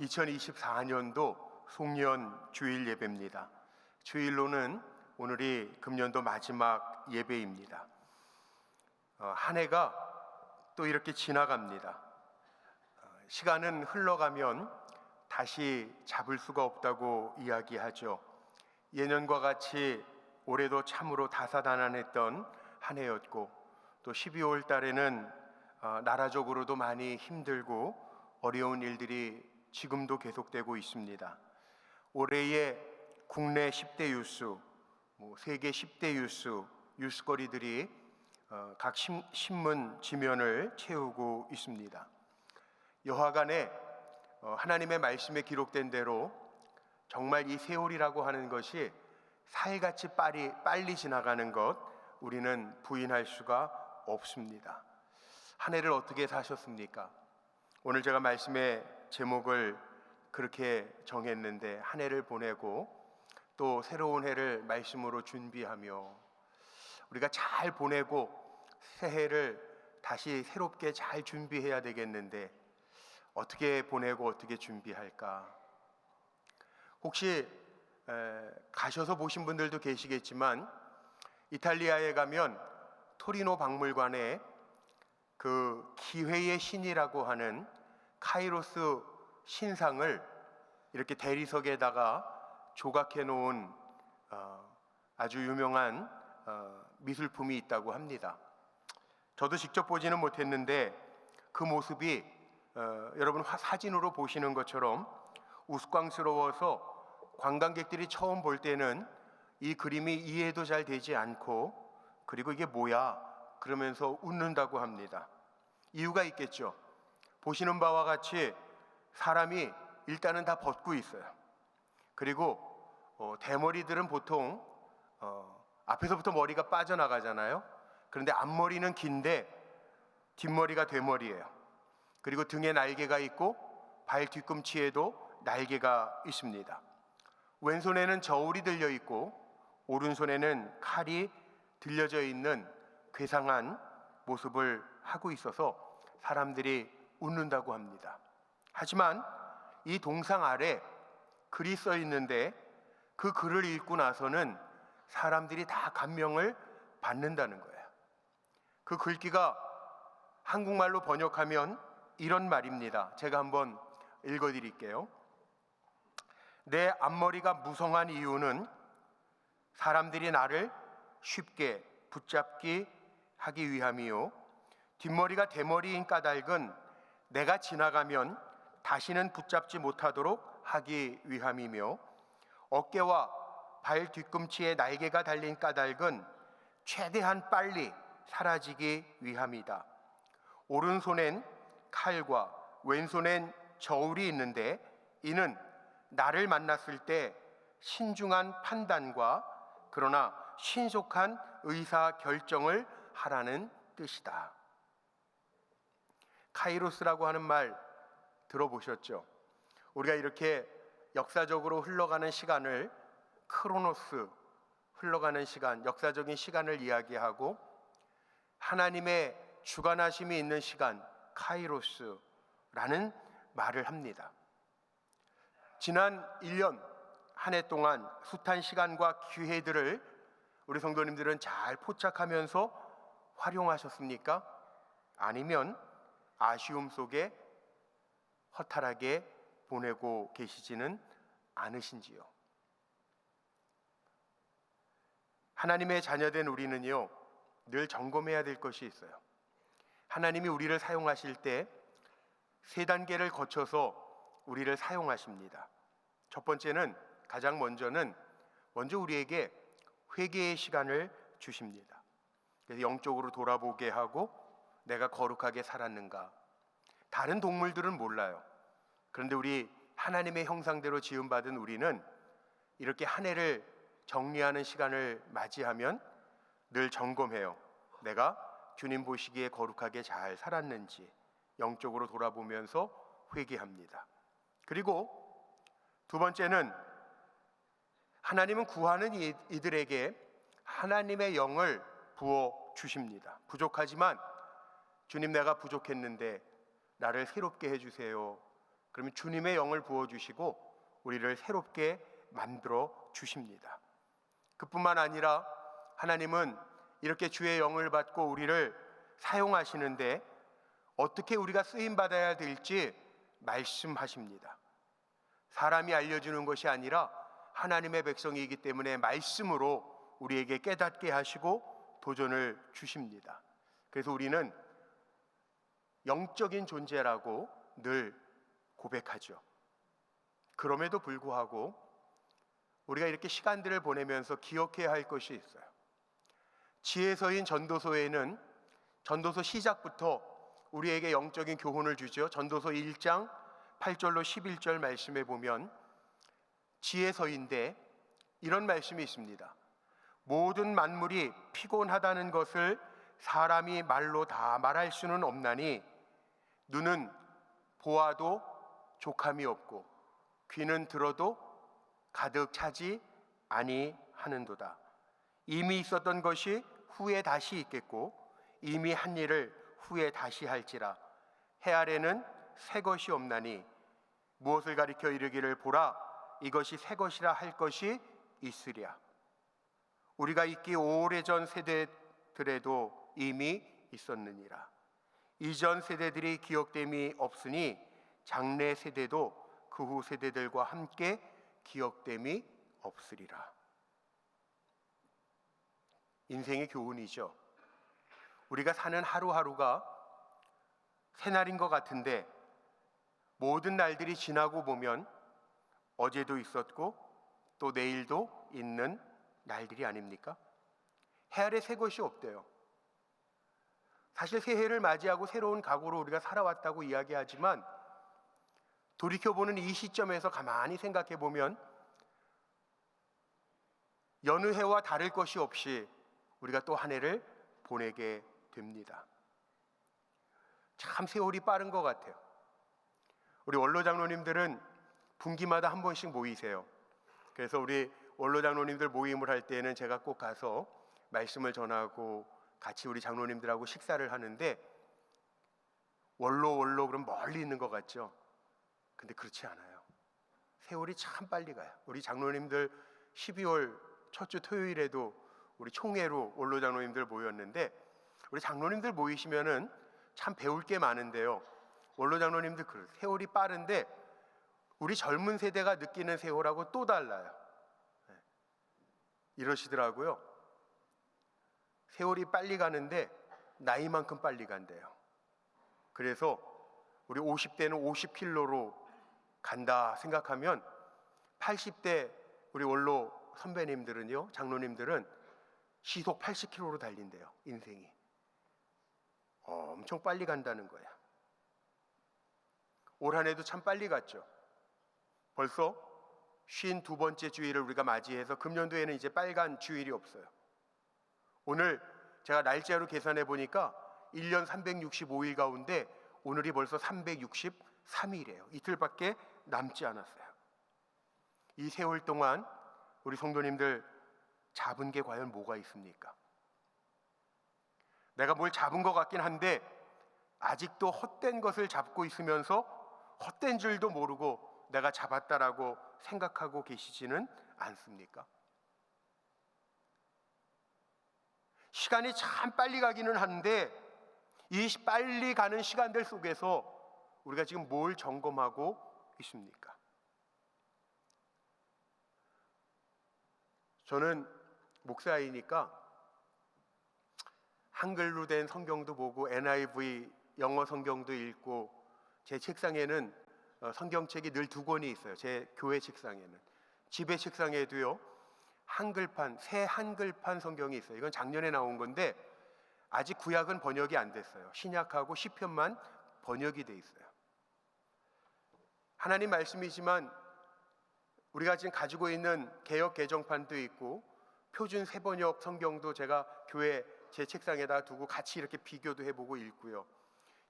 2024년도 송년 주일 예배입니다. 주일로는 오늘이 금년도 마지막 예배입니다. 한 해가 또 이렇게 지나갑니다. 시간은 흘러가면 다시 잡을 수가 없다고 이야기하죠. 예년과 같이 올해도 참으로 다사다난했던 한 해였고, 또 12월 달에는 나라적으로도 많이 힘들고 어려운 일들이 지금도 계속되고 있습니다. 올해의 국내 10대 뉴스, 세계 10대 뉴스거리들이 각 신문 지면을 채우고 있습니다. 여하간에 하나님의 말씀에 기록된 대로 정말 이 세월이라고 하는 것이 살같이 빨리 지나가는 것, 우리는 부인할 수가 없습니다. 한 해를 어떻게 사셨습니까? 오늘 제가 말씀의 제목을 그렇게 정했는데, 한 해를 보내고 또 새로운 해를 말씀으로 준비하며 우리가 잘 보내고 새해를 다시 새롭게 잘 준비해야 되겠는데, 어떻게 보내고 어떻게 준비할까? 혹시 가셔서 보신 분들도 계시겠지만, 이탈리아에 가면 토리노 박물관에 그 기회의 신이라고 하는 카이로스 신상을 이렇게 대리석에다가 조각해 놓은 아주 유명한 미술품이 있다고 합니다. 저도 직접 보지는 못했는데 그 모습이 여러분 사진으로 보시는 것처럼 우스꽝스러워서 관광객들이 처음 볼 때는 이 그림이 이해도 잘 되지 않고, 그리고 이게 뭐야 그러면서 웃는다고 합니다. 이유가 있겠죠. 보시는 바와 같이 사람이 일단은 다 벗고 있어요. 그리고 대머리들은 보통 앞에서부터 머리가 빠져나가잖아요. 그런데 앞머리는 긴데 뒷머리가 대머리예요. 그리고 등에 날개가 있고 발 뒤꿈치에도 날개가 있습니다. 왼손에는 저울이 들려 있고 오른손에는 칼이 들려져 있는 괴상한 모습을 하고 있어서 사람들이 웃는다고 합니다. 하지만 이 동상 아래 글이 써 있는데, 그 글을 읽고 나서는 사람들이 다 감명을 받는다는 거예요. 그 글귀가 한국말로 번역하면 이런 말입니다. 제가 한번 읽어드릴게요. 내 앞머리가 무성한 이유는 사람들이 나를 쉽게 붙잡기 하기 위함이요, 뒷머리가 대머리인 까닭은 내가 지나가면 다시는 붙잡지 못하도록 하기 위함이며, 어깨와 발 뒤꿈치에 날개가 달린 까닭은 최대한 빨리 사라지기 위함이다. 오른손엔 칼과 왼손엔 저울이 있는데, 이는 나를 만났을 때 신중한 판단과 그러나 신속한 의사 결정을 하라는 뜻이다. 카이로스라고 하는 말 들어보셨죠? 우리가 이렇게 역사적으로 흘러가는 시간을 크로노스, 흘러가는 시간, 역사적인 시간을 이야기하고, 하나님의 주관하심이 있는 시간, 카이로스라는 말을 합니다. 지난 1년 한 해 동안 숱한 시간과 기회들을 우리 성도님들은 잘 포착하면서 활용하셨습니까? 아니면 아쉬움 속에 허탈하게 보내고 계시지는 않으신지요? 하나님의 자녀된 우리는요, 늘 점검해야 될 것이 있어요. 하나님이 우리를 사용하실 때 세 단계를 거쳐서 우리를 사용하십니다. 첫 번째는, 가장 먼저 우리에게 회개의 시간을 주십니다. 그래서 영적으로 돌아보게 하고 내가 거룩하게 살았는가. 다른 동물들은 몰라요. 그런데 우리 하나님의 형상대로 지음받은 우리는 이렇게 한 해를 정리하는 시간을 맞이하면 늘 점검해요. 내가 주님 보시기에 거룩하게 잘 살았는지 영적으로 돌아보면서 회개합니다. 그리고 두 번째는, 하나님은 구하는 이들에게 하나님의 영을 부어 주십니다. 부족하지만 주님, 내가 부족했는데 나를 새롭게 해주세요. 그러면 주님의 영을 부어주시고 우리를 새롭게 만들어 주십니다. 그뿐만 아니라 하나님은 이렇게 주의 영을 받고 우리를 사용하시는데 어떻게 우리가 쓰임받아야 될지 말씀하십니다. 사람이 알려주는 것이 아니라 하나님의 백성이기 때문에 말씀으로 우리에게 깨닫게 하시고 도전을 주십니다. 그래서 우리는 영적인 존재라고 늘 고백하죠. 그럼에도 불구하고 우리가 이렇게 시간들을 보내면서 기억해야 할 것이 있어요. 지혜서인 전도서에는 전도서 시작부터 우리에게 영적인 교훈을 주죠. 전도서 1장 8절로 11절 말씀에 보면 지혜서인데 이런 말씀이 있습니다. 모든 만물이 피곤하다는 것을 사람이 말로 다 말할 수는 없나니 눈은 보아도 족함이 없고 귀는 들어도 가득 차지 아니하는도다. 이미 있었던 것이 후에 다시 있겠고 이미 한 일을 후에 다시 할지라. 해 아래는 새 것이 없나니 무엇을 가리켜 이르기를 보라 이것이 새 것이라 할 것이 있으랴. 우리가 있기 오래전 세대들에도 이미 있었느니라. 이전 세대들이 기억됨이 없으니 장래 세대도 그 후 세대들과 함께 기억됨이 없으리라. 인생의 교훈이죠. 우리가 사는 하루하루가 새날인 것 같은데 모든 날들이 지나고 보면 어제도 있었고 또 내일도 있는 날들이 아닙니까? 해 아래 새 것이 없대요. 사실 새해를 맞이하고 새로운 각오로 우리가 살아왔다고 이야기하지만 돌이켜보는 이 시점에서 가만히 생각해 보면 여느 해와 다를 것이 없이 우리가 또 한 해를 보내게 됩니다. 참 세월이 빠른 것 같아요. 우리 원로 장로님들은 분기마다 한 번씩 모이세요. 그래서 우리 원로 장로님들 모임을 할 때는 제가 꼭 가서 말씀을 전하고 같이 우리 장로님들하고 식사를 하는데 원로 그럼 멀리 있는 것 같죠? 근데 그렇지 않아요. 세월이 참 빨리 가요. 우리 장로님들 12월 첫 주 토요일에도 우리 총회로 원로 장로님들 모였는데 우리 장로님들 모이시면은 참 배울 게 많은데요. 원로 장로님들 세월이 빠른데 우리 젊은 세대가 느끼는 세월하고 또 달라요. 이러시더라고요. 세월이 빨리 가는데 나이만큼 빨리 간대요. 그래서 우리 50대는 50km로 간다 생각하면 80대 우리 원로 선배님들은요, 장로님들은 시속 80km로 달린대요. 인생이 엄청 빨리 간다는 거야. 올 한 해도 참 빨리 갔죠. 벌써 52번째 주일을 우리가 맞이해서 금년도에는 이제 빨간 주일이 없어요. 오늘 제가 날짜로 계산해 보니까 1년 365일 가운데 오늘이 벌써 363일이에요. 이틀밖에 남지 않았어요. 이 세월 동안 우리 성도님들 잡은 게 과연 뭐가 있습니까? 내가 뭘 잡은 것 같긴 한데 아직도 헛된 것을 잡고 있으면서 헛된 줄도 모르고 내가 잡았다라고 생각하고 계시지는 않습니까? 시간이 참 빨리 가기는 한데 이 빨리 가는 시간들 속에서 우리가 지금 뭘 점검하고 있습니까? 저는 목사이니까 한글로 된 성경도 보고 NIV 영어 성경도 읽고 제 책상에는 성경책이 늘 2권이 있어요. 제 교회 책상에는. 집의 책상에도요. 한글판, 새 한글판 성경이 있어요. 이건 작년에 나온 건데 아직 구약은 번역이 안 됐어요. 신약하고 시편만 번역이 돼 있어요. 하나님 말씀이지만 우리가 지금 가지고 있는 개역 개정판도 있고 표준 새번역 성경도 제가 교회 제 책상에다 두고 같이 이렇게 비교도 해보고 읽고요.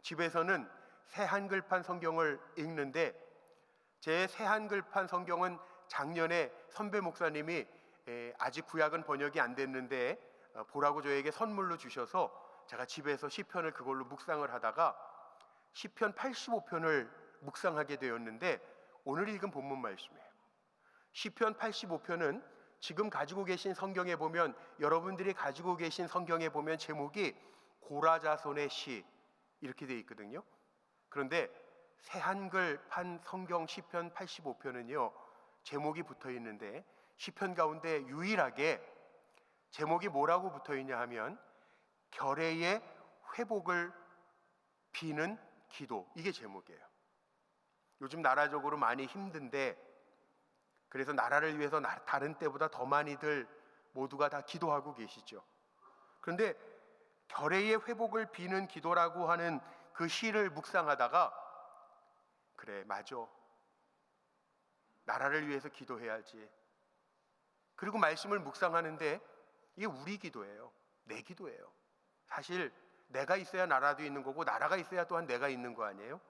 집에서는 새 한글판 성경을 읽는데 제 새 한글판 성경은 작년에 선배 목사님이 아직 구약은 번역이 안 됐는데 보라고 저에게 선물로 주셔서 제가 집에서 시편을 그걸로 묵상을 하다가 시편 85편을 묵상하게 되었는데 오늘 읽은 본문 말씀이에요. 시편 85편은 지금 가지고 계신 성경에 보면, 여러분들이 가지고 계신 성경에 보면 제목이 고라자손의 시 이렇게 되어 있거든요. 그런데 새한글판 성경 시편 85편은요 제목이 붙어 있는데, 시편 가운데 유일하게 제목이 뭐라고 붙어 있냐 하면 결의의 회복을 비는 기도, 이게 제목이에요. 요즘 나라적으로 많이 힘든데, 그래서 나라를 위해서 다른 때보다 더 많이들 모두가 다 기도하고 계시죠. 그런데 결의의 회복을 비는 기도라고 하는 그 시를 묵상하다가, 그래 맞아, 나라를 위해서 기도해야지. 그리고 말씀을 묵상하는데 이게 우리 기도예요. 내 기도예요. 사실 내가 있어야 나라도 있는 거고, 나라가 있어야 또한 내가 있는 거 아니에요?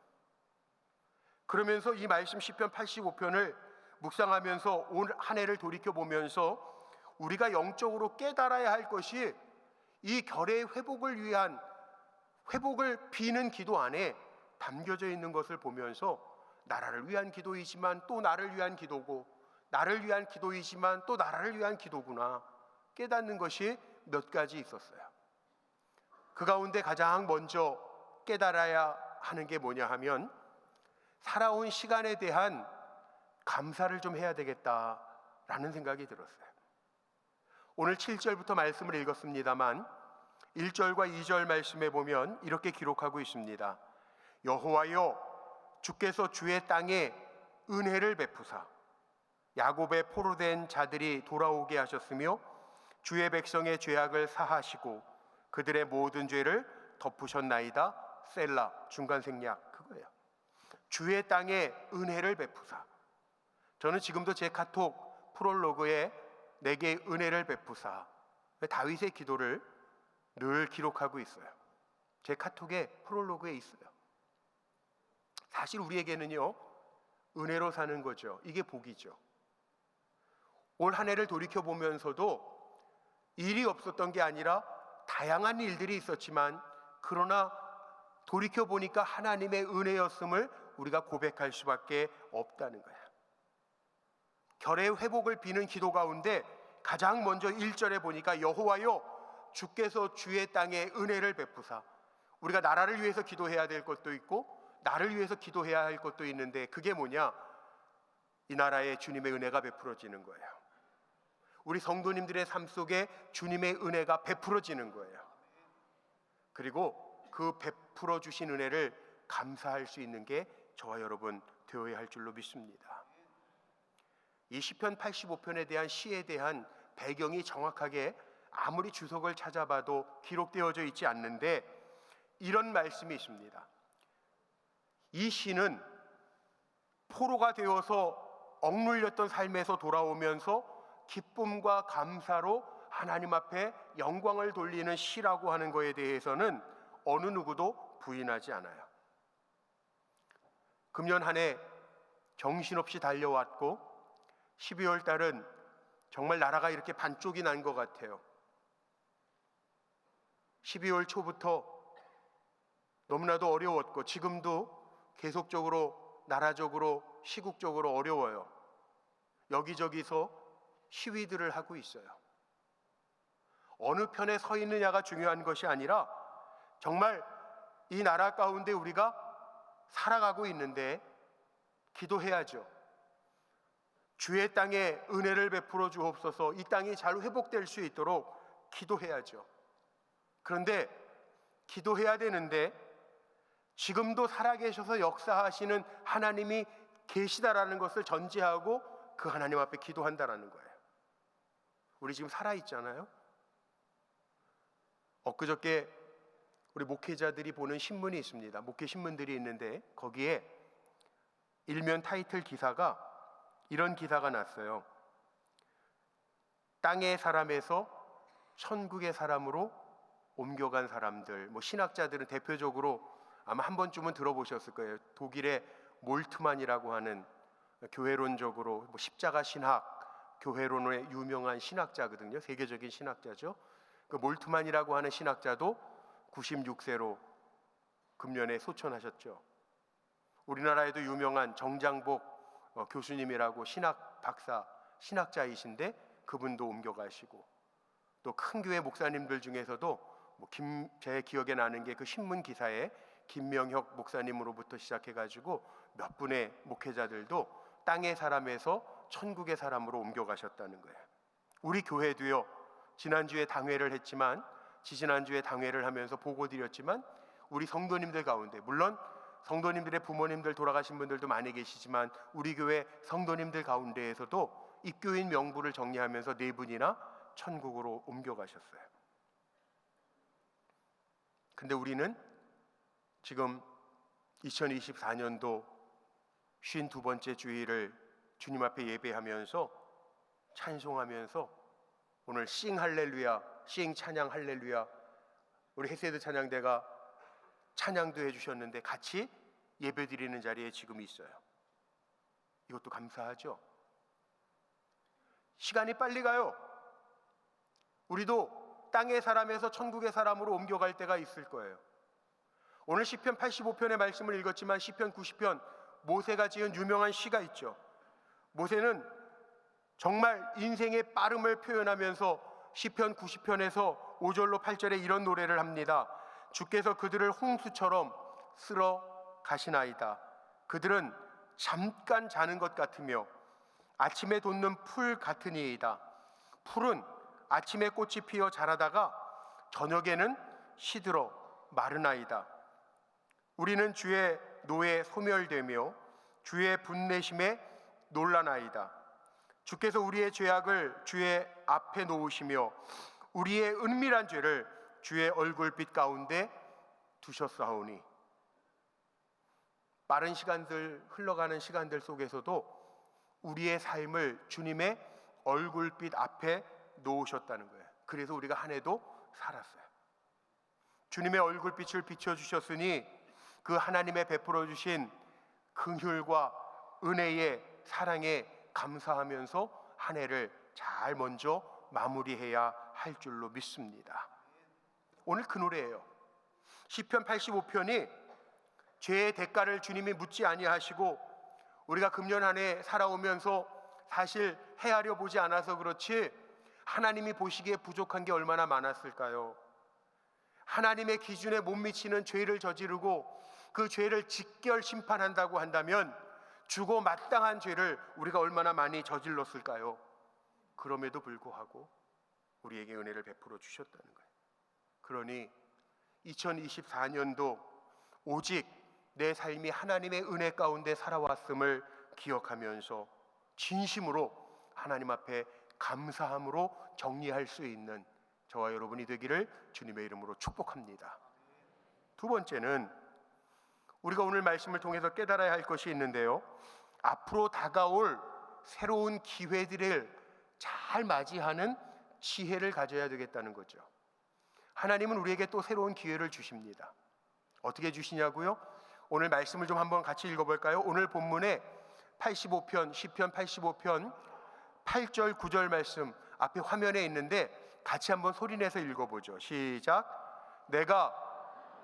그러면서 이 말씀 시편 85편을 묵상하면서 오늘 한 해를 돌이켜보면서 우리가 영적으로 깨달아야 할 것이 이 결의 회복을 위한, 회복을 비는 기도 안에 담겨져 있는 것을 보면서, 나라를 위한 기도이지만 또 나를 위한 기도고, 나를 위한 기도이지만 또 나라를 위한 기도구나 깨닫는 것이 몇 가지 있었어요. 그 가운데 가장 먼저 깨달아야 하는 게 뭐냐 하면, 살아온 시간에 대한 감사를 좀 해야 되겠다라는 생각이 들었어요. 오늘 7절부터 말씀을 읽었습니다만 1절과 2절 말씀에 보면 이렇게 기록하고 있습니다. 여호와여, 주께서 주의 땅에 은혜를 베푸사 야곱의 포로된 자들이 돌아오게 하셨으며 주의 백성의 죄악을 사하시고 그들의 모든 죄를 덮으셨나이다. 셀라, 중간 생략 그거예요. 주의 땅에 은혜를 베푸사. 저는 지금도 제 카톡 프롤로그에 내게 은혜를 베푸사, 다윗의 기도를 늘 기록하고 있어요. 제 카톡에 프롤로그에 있어요. 사실 우리에게는요 은혜로 사는 거죠. 이게 복이죠. 올 한 해를 돌이켜보면서도 일이 없었던 게 아니라 다양한 일들이 있었지만, 그러나 돌이켜보니까 하나님의 은혜였음을 우리가 고백할 수밖에 없다는 거야. 결의 회복을 비는 기도 가운데 가장 먼저 1절에 보니까 여호와여, 주께서 주의 땅에 은혜를 베푸사. 우리가 나라를 위해서 기도해야 될 것도 있고 나를 위해서 기도해야 할 것도 있는데, 그게 뭐냐? 이 나라에 주님의 은혜가 베풀어지는 거예요. 우리 성도님들의 삶 속에 주님의 은혜가 베풀어지는 거예요. 그리고 그 베풀어 주신 은혜를 감사할 수 있는 게 저와 여러분 되어야 할 줄로 믿습니다. 이 시편 85편에 대한 시에 대한 배경이 정확하게 아무리 주석을 찾아봐도 기록되어져 있지 않는데, 이런 말씀이 있습니다. 이 시는 포로가 되어서 억눌렸던 삶에서 돌아오면서 기쁨과 감사로 하나님 앞에 영광을 돌리는 시라고 하는 것에 대해서는 어느 누구도 부인하지 않아요. 금년 한 해 정신없이 달려왔고 12월 달은 정말 나라가 이렇게 반쪽이 난 것 같아요. 12월 초부터 너무나도 어려웠고 지금도 계속적으로 나라적으로 시국적으로 어려워요. 여기저기서 시위들을 하고 있어요. 어느 편에 서 있느냐가 중요한 것이 아니라 정말 이 나라 가운데 우리가 살아가고 있는데 기도해야죠. 주의 땅에 은혜를 베풀어 주옵소서. 이 땅이 잘 회복될 수 있도록 기도해야죠. 그런데 기도해야 되는데 지금도 살아계셔서 역사하시는 하나님이 계시다라는 것을 전제하고 그 하나님 앞에 기도한다라는 거예요. 우리 지금 살아있잖아요. 엊그저께 우리 목회자들이 보는 신문이 있습니다. 목회 신문들이 있는데 거기에 일면 타이틀 기사가 이런 기사가 났어요. 땅의 사람에서 천국의 사람으로 옮겨간 사람들. 신학자들은 대표적으로 아마 한 번쯤은 들어보셨을 거예요. 독일의 몰트만이라고 하는 교회론적으로 십자가 신학, 교회론의 유명한 신학자거든요. 세계적인 신학자죠. 그 몰트만이라고 하는 신학자도 96세로 금년에 소천하셨죠. 우리나라에도 유명한 정장복 교수님이라고 신학 박사, 신학자이신데 그분도 옮겨가시고, 또 큰 교회 목사님들 중에서도 제 기억에 나는 게 그 신문 기사에 김명혁 목사님으로부터 시작해가지고 몇 분의 목회자들도 땅의 사람에서 천국의 사람으로 옮겨가셨다는 거예요. 우리 교회도요, 지난주에 당회를 했지만, 지지난주에 당회를 하면서 보고 드렸지만, 우리 성도님들 가운데, 물론 성도님들의 부모님들 돌아가신 분들도 많이 계시지만 우리 교회 성도님들 가운데에서도 입교인 명부를 정리하면서 4분이나 천국으로 옮겨가셨어요. 근데 우리는 지금 2024년도 52번째 주일을 주님 앞에 예배하면서 찬송하면서 오늘 싱 할렐루야, 싱 찬양 할렐루야, 우리 헤세드 찬양대가 찬양도 해주셨는데 같이 예배드리는 자리에 지금 있어요. 이것도 감사하죠. 시간이 빨리 가요. 우리도 땅의 사람에서 천국의 사람으로 옮겨갈 때가 있을 거예요. 오늘 시편 85편의 말씀을 읽었지만 시편 90편, 모세가 지은 유명한 시가 있죠. 모세는 정말 인생의 빠름을 표현하면서 시편 90편에서 5절로 8절에 이런 노래를 합니다. 주께서 그들을 홍수처럼 쓸어 가시나이다. 그들은 잠깐 자는 것 같으며 아침에 돋는 풀 같으니이다. 풀은 아침에 꽃이 피어 자라다가 저녁에는 시들어 마르나이다. 우리는 주의 노에 소멸되며 주의 분내심에 놀라나이다. 주께서 우리의 죄악을 주의 앞에 놓으시며 우리의 은밀한 죄를 주의 얼굴빛 가운데 두셨사오니. 빠른 시간들, 흘러가는 시간들 속에서도 우리의 삶을 주님의 얼굴빛 앞에 놓으셨다는 거예요. 그래서 우리가 한 해도 살았어요. 주님의 얼굴빛을 비춰주셨으니 그 하나님의 베풀어 주신 긍휼과 은혜의 사랑에 감사하면서 한 해를 잘 먼저 마무리해야 할 줄로 믿습니다. 오늘 그 노래예요. 시편 85편이 죄의 대가를 주님이 묻지 아니하시고 우리가 금년 한 해 살아오면서 사실 헤아려 보지 않아서 그렇지 하나님이 보시기에 부족한 게 얼마나 많았을까요? 하나님의 기준에 못 미치는 죄를 저지르고 그 죄를 직결 심판한다고 한다면 주고 마땅한 죄를 우리가 얼마나 많이 저질렀을까요? 그럼에도 불구하고 우리에게 은혜를 베풀어 주셨다는 거예요. 그러니 2024년도 오직 내 삶이 하나님의 은혜 가운데 살아왔음을 기억하면서 진심으로 하나님 앞에 감사함으로 정리할 수 있는 저와 여러분이 되기를 주님의 이름으로 축복합니다. 두 번째는 우리가 오늘 말씀을 통해서 깨달아야 할 것이 있는데요, 앞으로 다가올 새로운 기회들을 잘 맞이하는 지혜를 가져야 되겠다는 거죠. 하나님은 우리에게 또 새로운 기회를 주십니다. 어떻게 주시냐고요? 오늘 말씀을 좀 한번 같이 읽어볼까요? 오늘 본문에 85편, 시편 85편 8절 9절 말씀 앞에 화면에 있는데 같이 한번 소리내서 읽어보죠. 시작. 내가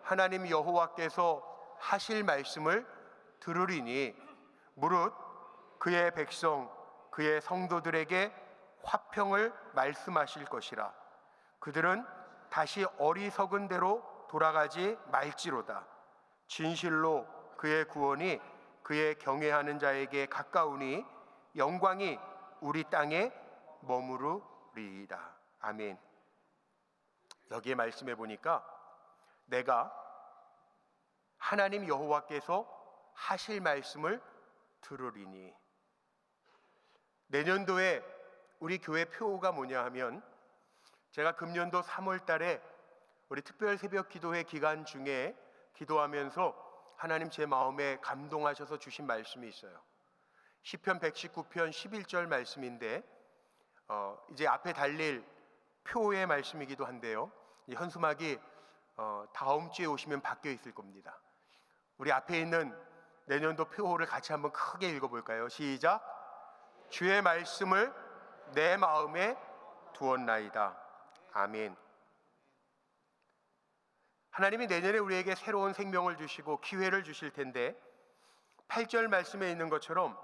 하나님 여호와께서 하실 말씀을 들으리니 무릇 그의 백성 그의 성도들에게 화평을 말씀하실 것이라. 그들은 다시 어리석은 대로 돌아가지 말지로다. 진실로 그의 구원이 그의 경외하는 자에게 가까우니 영광이 우리 땅에 머무르리이다. 아멘. 여기에 말씀해 보니까 내가 하나님 여호와께서 하실 말씀을 들으리니, 내년도에 우리 교회 표가 뭐냐 하면, 제가 금년도 3월 달에 우리 특별 새벽 기도회 기간 중에 기도하면서 하나님 제 마음에 감동하셔서 주신 말씀이 있어요. 시편 119편 11절 말씀인데 이제 앞에 달릴 표의 말씀이기도 한데요, 이 현수막이 다음 주에 오시면 바뀌어 있을 겁니다. 우리 앞에 있는 내년도 표를 같이 한번 크게 읽어볼까요? 시작. 주의 말씀을 내 마음에 두었나이다. 아멘. 하나님이 내년에 우리에게 새로운 생명을 주시고 기회를 주실 텐데 8절 말씀에 있는 것처럼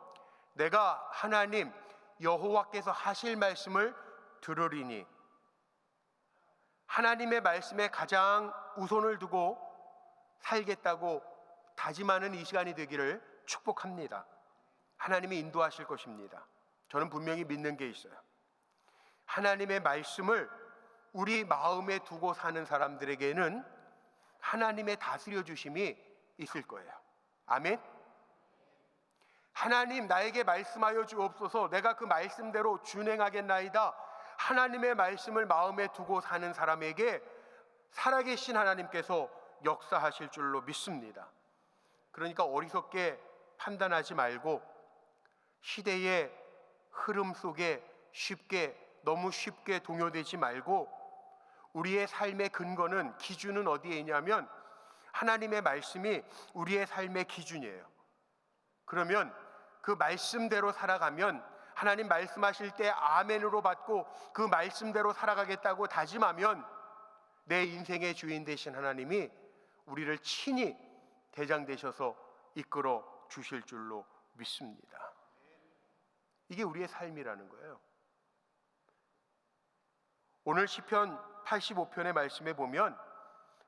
내가 하나님 여호와께서 하실 말씀을 들으리니, 하나님의 말씀에 가장 우선을 두고 살겠다고 다짐하는 이 시간이 되기를 축복합니다. 하나님이 인도하실 것입니다. 저는 분명히 믿는 게 있어요. 하나님의 말씀을 우리 마음에 두고 사는 사람들에게는 하나님의 다스려 주심이 있을 거예요. 아멘. 하나님 나에게 말씀하여 주옵소서, 내가 그 말씀대로 준행하겠나이다. 하나님의 말씀을 마음에 두고 사는 사람에게 살아계신 하나님께서 역사하실 줄로 믿습니다. 그러니까 어리석게 판단하지 말고 시대의 흐름 속에 너무 쉽게 동요되지 말고, 우리의 삶의 근거는, 기준은 어디에 있냐면 하나님의 말씀이 우리의 삶의 기준이에요. 그러면 그 말씀대로 살아가면, 하나님 말씀하실 때 아멘으로 받고 그 말씀대로 살아가겠다고 다짐하면 내 인생의 주인 되신 하나님이 우리를 친히 대장 되셔서 이끌어 주실 줄로 믿습니다. 이게 우리의 삶이라는 거예요. 오늘 시편 85편의 말씀에 보면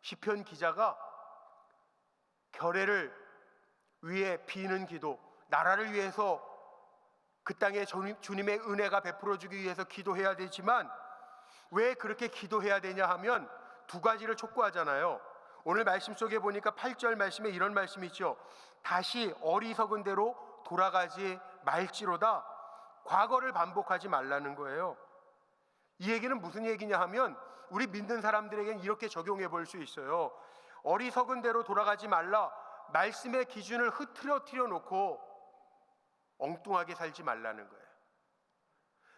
시편 기자가 결례를 위해 비는 기도, 나라를 위해서 그 땅에 주님의 은혜가 베풀어 주기 위해서 기도해야 되지만 왜 그렇게 기도해야 되냐 하면 두 가지를 촉구하잖아요. 오늘 말씀 속에 보니까 8절 말씀에 이런 말씀이 있죠. 다시 어리석은 대로 돌아가지 말지로다. 과거를 반복하지 말라는 거예요. 이 얘기는 무슨 얘기냐 하면 우리 믿는 사람들에게는 이렇게 적용해 볼 수 있어요. 어리석은 대로 돌아가지 말라. 말씀의 기준을 흐트러뜨려 놓고 엉뚱하게 살지 말라는 거예요.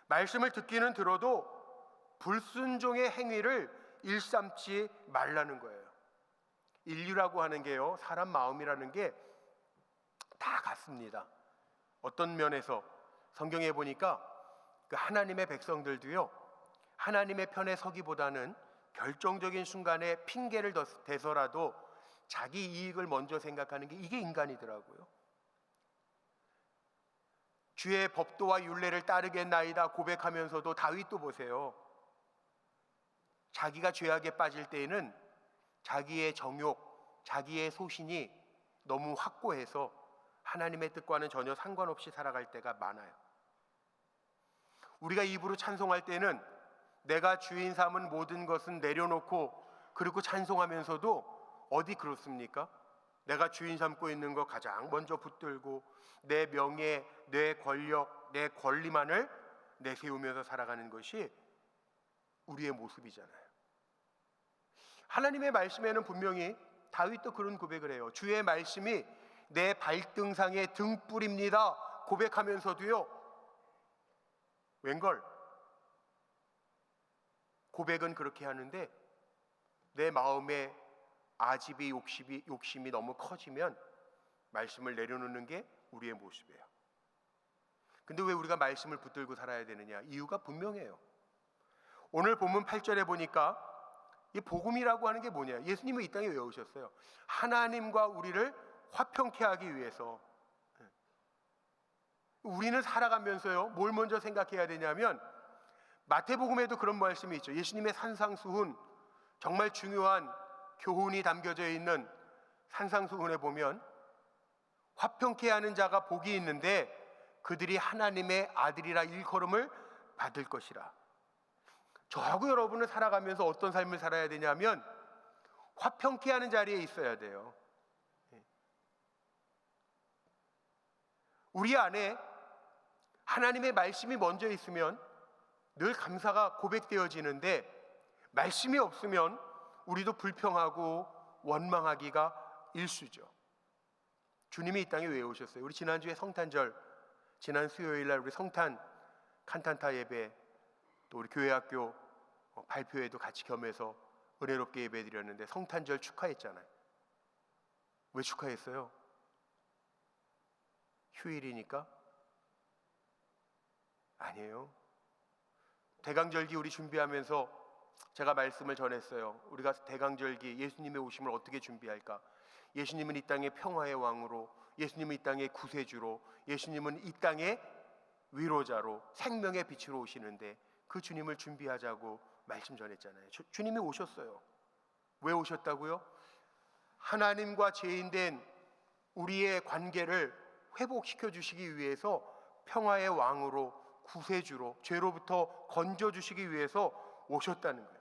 말씀을 듣기는 들어도 불순종의 행위를 일삼지 말라는 거예요. 인류라고 하는 게요, 사람 마음이라는 게 다 같습니다. 어떤 면에서 성경에 보니까 그 하나님의 백성들도요, 하나님의 편에 서기보다는 결정적인 순간에 핑계를 대서라도 자기 이익을 먼저 생각하는 게 이게 인간이더라고요. 주의 법도와 율례를 따르겠나이다 고백하면서도 다윗도 보세요. 자기가 죄악에 빠질 때에는 자기의 정욕, 자기의 소신이 너무 확고해서 하나님의 뜻과는 전혀 상관없이 살아갈 때가 많아요. 우리가 입으로 찬송할 때는 내가 주인 삼은 모든 것은 내려놓고 그리고 찬송하면서도 어디 그렇습니까? 내가 주인 삼고 있는 거 가장 먼저 붙들고 내 명예, 내 권력, 내 권리만을 내세우면서 살아가는 것이 우리의 모습이잖아요. 하나님의 말씀에는 분명히 다윗도 그런 고백을 해요. 주의 말씀이 내 발등상의 등불입니다 고백하면서도요, 웬걸 고백은 그렇게 하는데 내 마음에 아집이 욕심이 너무 커지면 말씀을 내려놓는 게 우리의 모습이에요. 근데 왜 우리가 말씀을 붙들고 살아야 되느냐? 이유가 분명해요. 오늘 본문 8절에 보니까 이 복음이라고 하는 게 뭐냐? 예수님은 이 땅에 왜 오셨어요? 하나님과 우리를 화평케 하기 위해서. 우리는 살아가면서요, 뭘 먼저 생각해야 되냐면 마태복음에도 그런 말씀이 있죠. 예수님의 산상수훈, 정말 중요한 교훈이 담겨져 있는 산상수훈에 보면 화평케 하는 자가 복이 있는데 그들이 하나님의 아들이라 일컬음을 받을 것이라. 저하고 여러분은 살아가면서 어떤 삶을 살아야 되냐면 화평케 하는 자리에 있어야 돼요. 우리 안에 하나님의 말씀이 먼저 있으면 늘 감사가 고백되어지는데 말씀이 없으면 우리도 불평하고 원망하기가 일쑤죠. 주님이 이 땅에 왜 오셨어요? 우리 지난주에 성탄절, 지난 수요일 날 우리 성탄 칸탄타 예배, 또 우리 교회학교 발표회도 같이 겸해서 은혜롭게 예배 드렸는데 성탄절 축하했잖아요. 왜 축하했어요? 휴일이니까? 아니에요. 대강절기 우리 준비하면서 제가 말씀을 전했어요. 우리가 대강절기 예수님의 오심을 어떻게 준비할까? 예수님은 이 땅의 평화의 왕으로 예수님은 이 땅의 구세주로, 예수님은 이 땅의 위로자로, 생명의 빛으로 오시는데 그 주님을 준비하자고 말씀 전했잖아요. 주님이 오셨어요. 왜 오셨다고요? 하나님과 죄인된 우리의 관계를 회복시켜 주시기 위해서, 평화의 왕으로, 구세주로, 죄로부터 건져 주시기 위해서 오셨다는 거예요.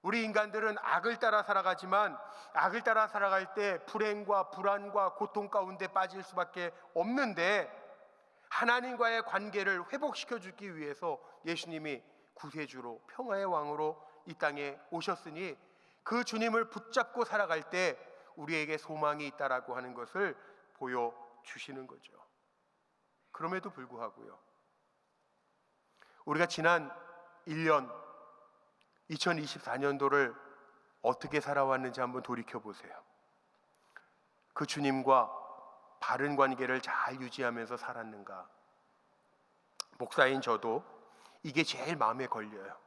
우리 인간들은 악을 따라 살아가지만 악을 따라 살아갈 때 불행과 불안과 고통 가운데 빠질 수밖에 없는데, 하나님과의 관계를 회복시켜 주기 위해서 예수님이 구세주로, 평화의 왕으로 이 땅에 오셨으니 그 주님을 붙잡고 살아갈 때 우리에게 소망이 있다라고 하는 것을 보여주시는 거죠. 그럼에도 불구하고요, 우리가 지난 1년 2024년도를 어떻게 살아왔는지 한번 돌이켜보세요. 그 주님과 바른 관계를 잘 유지하면서 살았는가? 목사인 저도 이게 제일 마음에 걸려요.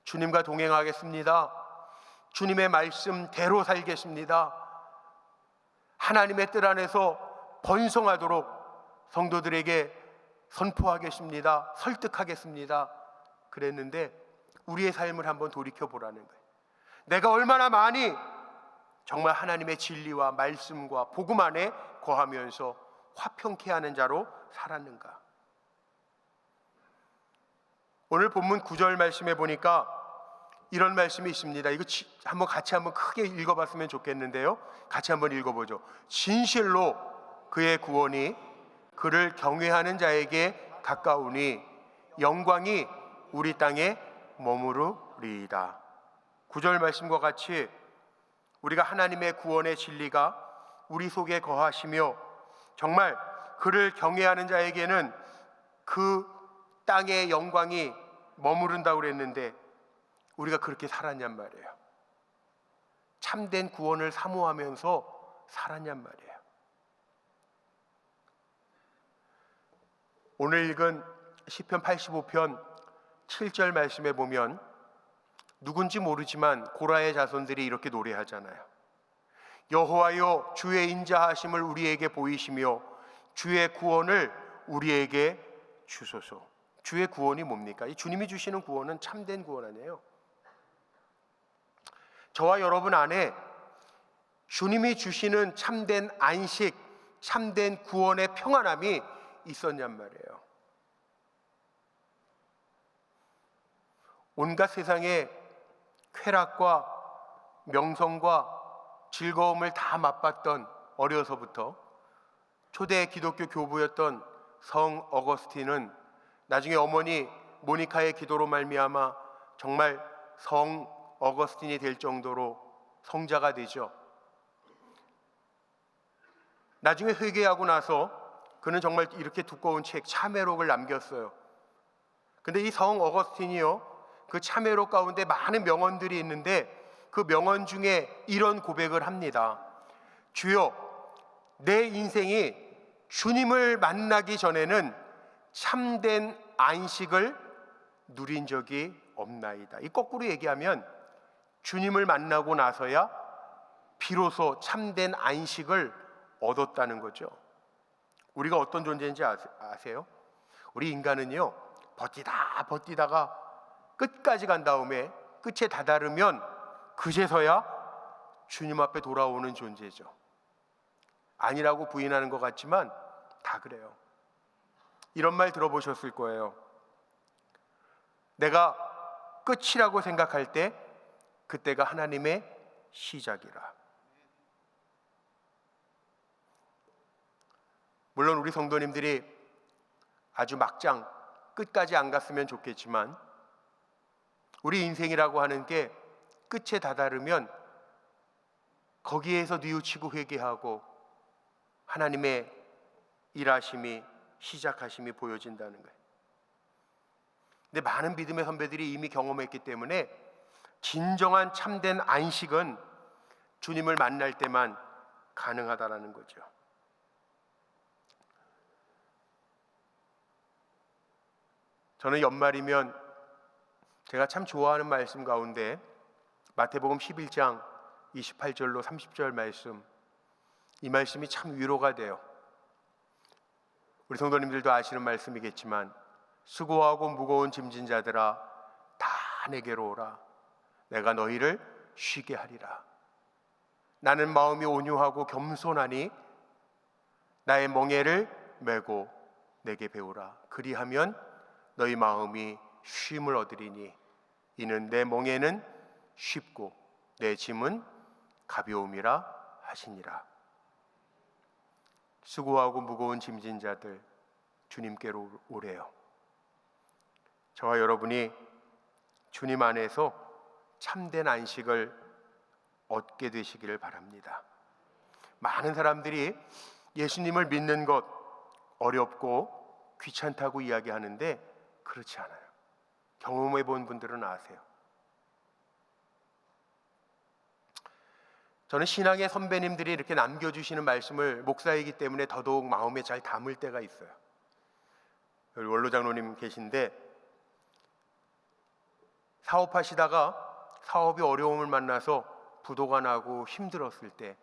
주님과 동행하겠습니다. 주님의 말씀대로 살겠습니다. 하나님의 뜻 안에서 번성하도록 성도들에게 선포하겠습니다. 설득하겠습니다. 그랬는데 우리의 삶을 한번 돌이켜보라는 거예요. 내가 얼마나 많이 정말 하나님의 진리와 말씀과 복음 안에 거하면서 화평케 하는 자로 살았는가? 오늘 본문 9절 말씀에 보니까 이런 말씀이 있습니다. 이거 같이 한번 크게 읽어봤으면 좋겠는데요. 같이 한번 읽어보죠. 진실로 그의 구원이 그를 경외하는 자에게 가까우니 영광이 우리 땅에 머무르리이다. 9절 말씀과 같이 우리가 하나님의 구원의 진리가 우리 속에 거하시며 정말 그를 경외하는 자에게는 그 땅의 영광이 머무른다고 그랬는데, 우리가 그렇게 살았냔 말이에요. 참된 구원을 사모하면서 살았냔 말이에요. 오늘 읽은 시편 85편 7절 말씀에 보면 누군지 모르지만 고라의 자손들이 이렇게 노래하잖아요. 여호와여, 주의 인자하심을 우리에게 보이시며 주의 구원을 우리에게 주소서. 주의 구원이 뭡니까? 이 주님이 주시는 구원은 참된 구원 아니에요. 저와 여러분 안에 주님이 주시는 참된 안식, 참된 구원의 평안함이 있었냔 말이에요. 온갖 세상의 쾌락과 명성과 즐거움을 다 맛봤던, 어려서부터 초대 기독교 교부였던 성 어거스틴은 나중에 어머니 모니카의 기도로 말미암아 정말 성 어거스틴이 될 정도로 성자가 되죠. 나중에 회개하고 나서 그는 정말 이렇게 두꺼운 책 참회록을 남겼어요. 근데 이 성 어거스틴이요, 그 참회록 가운데 많은 명언들이 있는데 그 명언 중에 이런 고백을 합니다. 주여, 내 인생이 주님을 만나기 전에는 참된 안식을 누린 적이 없나이다. 이 거꾸로 얘기하면 주님을 만나고 나서야 비로소 참된 안식을 얻었다는 거죠. 우리가 어떤 존재인지 아세요? 우리 인간은요, 버티다가 끝까지 간 다음에 끝에 다다르면 그제서야 주님 앞에 돌아오는 존재죠. 아니라고 부인하는 것 같지만 다 그래요. 이런 말 들어보셨을 거예요. 내가 끝이라고 생각할 때 그때가 하나님의 시작이라. 물론 우리 성도님들이 아주 막장 끝까지 안 갔으면 좋겠지만 우리 인생이라고 하는 게 끝에 다다르면 거기에서 뉘우치고 회개하고 하나님의 일하심이, 시작하심이 보여진다는 거예요. 근데 많은 믿음의 선배들이 이미 경험했기 때문에 진정한 참된 안식은 주님을 만날 때만 가능하다라는 거죠. 저는 연말이면 제가 참 좋아하는 말씀 가운데 마태복음 11장 28절로 30절 말씀, 이 말씀이 참 위로가 돼요. 우리 성도님들도 아시는 말씀이겠지만 수고하고 무거운 짐진 자들아 다 내게로 오라. 내가 너희를 쉬게 하리라. 나는 마음이 온유하고 겸손하니 나의 멍에를 메고 내게 배우라. 그리하면 너희 마음이 쉼을 얻으리니 이는 내 멍에는 쉽고 내 짐은 가벼움이라 하시니라. 수고하고 무거운 짐진 자들 주님께로 오래요. 저와 여러분이 주님 안에서 참된 안식을 얻게 되시기를 바랍니다. 많은 사람들이 예수님을 믿는 것 어렵고 귀찮다고 이야기하는데 그렇지 않아요. 경험해 본 분들은 아세요. 저는 신앙의 선배님들이 이렇게 남겨주시는 말씀을 목사이기 때문에 더더욱 마음에 잘 담을 때가 있어요. 여기 원로 장로님 계신데 사업하시다가 사업이 어려움을 만나서 부도가 나고 힘들었을 때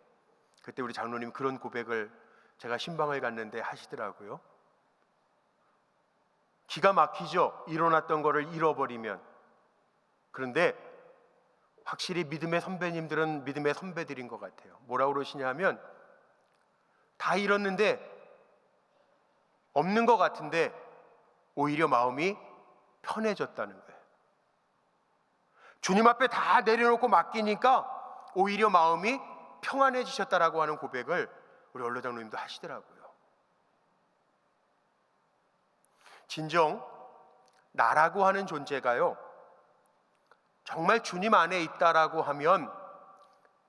그때 우리 장로님 그런 고백을 제가 신방을 갔는데 하시더라고요. 기가 막히죠. 일어났던 거를 잃어버리면. 그런데 확실히 믿음의 선배님들은 믿음의 선배들인 것 같아요. 뭐라고 그러시냐면 다 잃었는데 없는 것 같은데 오히려 마음이 편해졌다는 거예요. 주님 앞에 다 내려놓고 맡기니까 오히려 마음이 평안해지셨다라고 하는 고백을 우리 원로 장로님도 하시더라고요. 진정 나라고 하는 존재가요, 정말 주님 안에 있다라고 하면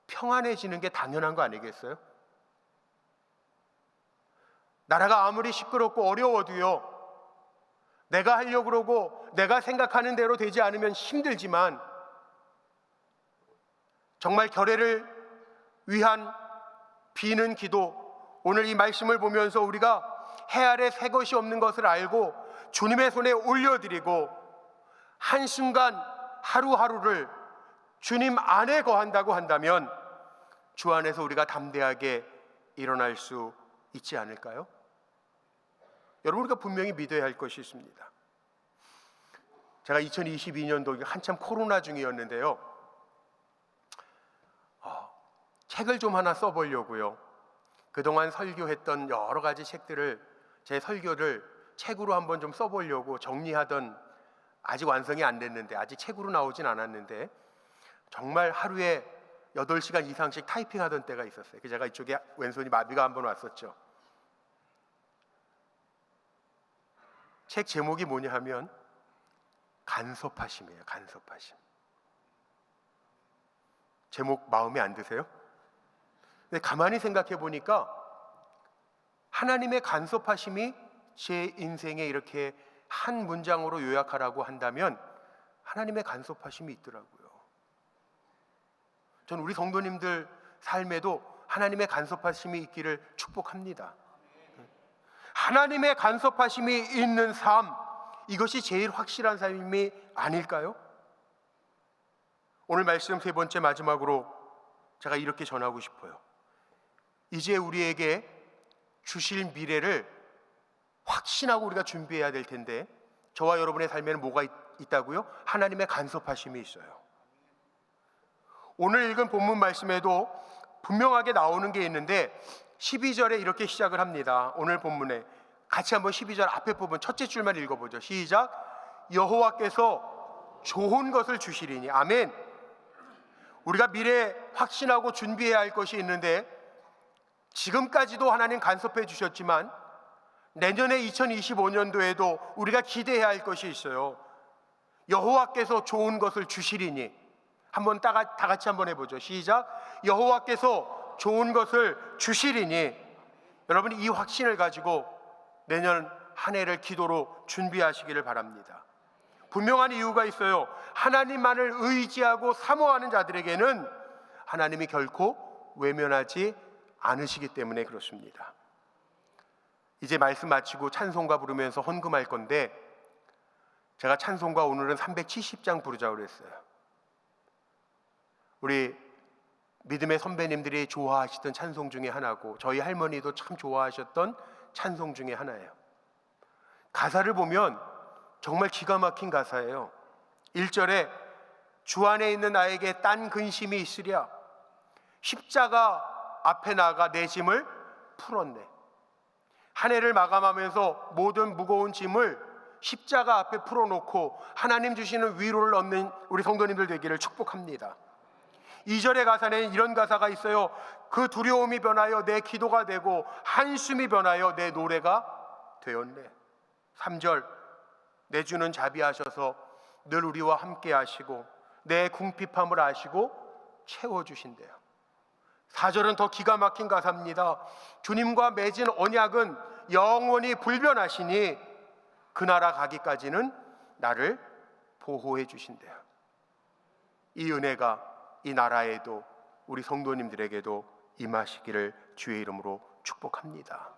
평안해지는 게 당연한 거 아니겠어요? 나라가 아무리 시끄럽고 어려워도요, 내가 하려고 그러고 내가 생각하는 대로 되지 않으면 힘들지만 정말 결례를 위한 비는 기도, 오늘 이 말씀을 보면서 우리가 해 아래 새 것이 없는 것을 알고 주님의 손에 올려드리고 한순간 하루하루를 주님 안에 거한다고 한다면 주 안에서 우리가 담대하게 일어날 수 있지 않을까요? 여러분, 우리가 분명히 믿어야 할 것이 있습니다. 제가 2022년도 한참 코로나 중이었는데요, 책을 좀 하나 써보려고요. 그동안 설교했던 여러 가지 책들을, 제 설교를 책으로 한번 좀 써보려고 정리하던, 아직 완성이 안 됐는데, 아직 책으로 나오진 않았는데 정말 하루에 8시간 이상씩 타이핑하던 때가 있었어요. 제가 이쪽에 왼손이 마비가 한번 왔었죠. 책 제목이 뭐냐 하면 간섭하심이에요. 간섭하심. 제목 마음에 안 드세요? 근데 가만히 생각해 보니까 하나님의 간섭하심이 제 인생에 이렇게 한 문장으로 요약하라고 한다면 하나님의 간섭하심이 있더라고요. 저는 우리 성도님들 삶에도 하나님의 간섭하심이 있기를 축복합니다. 하나님의 간섭하심이 있는 삶, 이것이 제일 확실한 삶이 아닐까요? 오늘 말씀 세 번째 마지막으로 제가 이렇게 전하고 싶어요. 이제 우리에게 주실 미래를 확신하고 우리가 준비해야 될 텐데, 저와 여러분의 삶에는 뭐가 있다고요? 하나님의 간섭하심이 있어요. 오늘 읽은 본문 말씀에도 분명하게 나오는 게 있는데 12절에 이렇게 시작을 합니다. 오늘 본문에 같이 한번 12절 앞에 부분 첫째 줄만 읽어보죠. 시작. 여호와께서 좋은 것을 주시리니. 아멘. 우리가 미래에 확신하고 준비해야 할 것이 있는데, 지금까지도 하나님 간섭해 주셨지만 내년에 2025년도에도 우리가 기대해야 할 것이 있어요. 여호와께서 좋은 것을 주시리니. 한번 다 같이 한번 해보죠. 시작. 여호와께서 좋은 것을 주시리니. 여러분, 이 확신을 가지고 내년 한 해를 기도로 준비하시기를 바랍니다. 분명한 이유가 있어요. 하나님만을 의지하고 사모하는 자들에게는 하나님이 결코 외면하지 않으시기 때문에 그렇습니다. 이제 말씀 마치고 찬송가 부르면서 헌금할 건데, 제가 찬송가 오늘은 370장 부르자고 그랬어요. 우리 믿음의 선배님들이 좋아하시던 찬송 중에 하나고 저희 할머니도 참 좋아하셨던 찬송 중에 하나예요. 가사를 보면 정말 기가 막힌 가사예요. 1절에 주 안에 있는 나에게 딴 근심이 있으랴 십자가 앞에 나가 내 짐을 풀었네. 한 해를 마감하면서 모든 무거운 짐을 십자가 앞에 풀어놓고 하나님 주시는 위로를 얻는 우리 성도님들 되기를 축복합니다. 2절의 가사는 이런 가사가 있어요. 그 두려움이 변하여 내 기도가 되고 한숨이 변하여 내 노래가 되었네. 3절 내 주는 자비하셔서 늘 우리와 함께 하시고 내 궁핍함을 아시고 채워주신대요. 4절은 더 기가 막힌 가사입니다. 주님과 맺은 언약은 영원히 불변하시니 그 나라 가기까지는 나를 보호해 주신대요. 이 은혜가 이 나라에도 우리 성도님들에게도 임하시기를 주의 이름으로 축복합니다.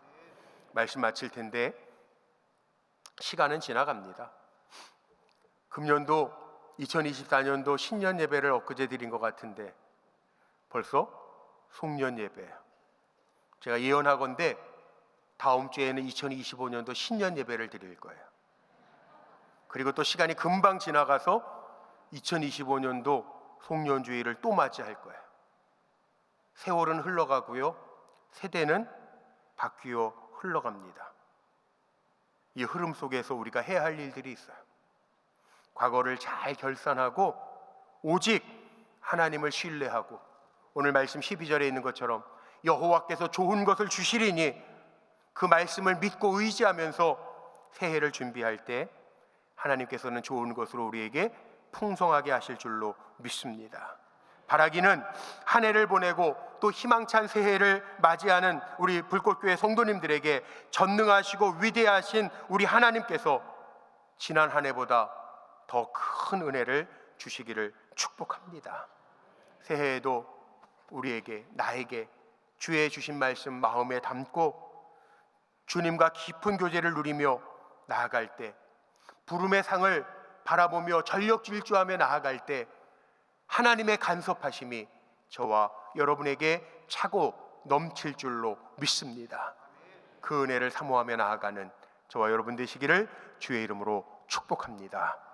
말씀 마칠 텐데 시간은 지나갑니다. 금년도 2024년도 신년 예배를 엊그제 드린 것 같은데 벌써 송년 예배예요. 제가 예언하건대 다음 주에는 2025년도 신년 예배를 드릴 거예요. 그리고 또 시간이 금방 지나가서 2025년도 송년주의를 또 맞이할 거예요. 세월은 흘러가고요, 세대는 바뀌어 흘러갑니다. 이 흐름 속에서 우리가 해야 할 일들이 있어요. 과거를 잘 결산하고 오직 하나님을 신뢰하고 오늘 말씀 12절에 있는 것처럼 여호와께서 좋은 것을 주시리니 그 말씀을 믿고 의지하면서 새해를 준비할 때 하나님께서는 좋은 것으로 우리에게 풍성하게 하실 줄로 믿습니다. 바라기는 한 해를 보내고 또 희망찬 새해를 맞이하는 우리 불꽃교회 성도님들에게 전능하시고 위대하신 우리 하나님께서 지난 한 해보다 더 큰 은혜를 주시기를 축복합니다. 새해에도 우리에게 나에게 주의 주신 말씀 마음에 담고 주님과 깊은 교제를 누리며 나아갈 때, 부름의 상을 바라보며 전력 질주하며 나아갈 때 하나님의 간섭하심이 저와 여러분에게 차고 넘칠 줄로 믿습니다. 그 은혜를 사모하며 나아가는 저와 여러분 되시기를 주의 이름으로 축복합니다.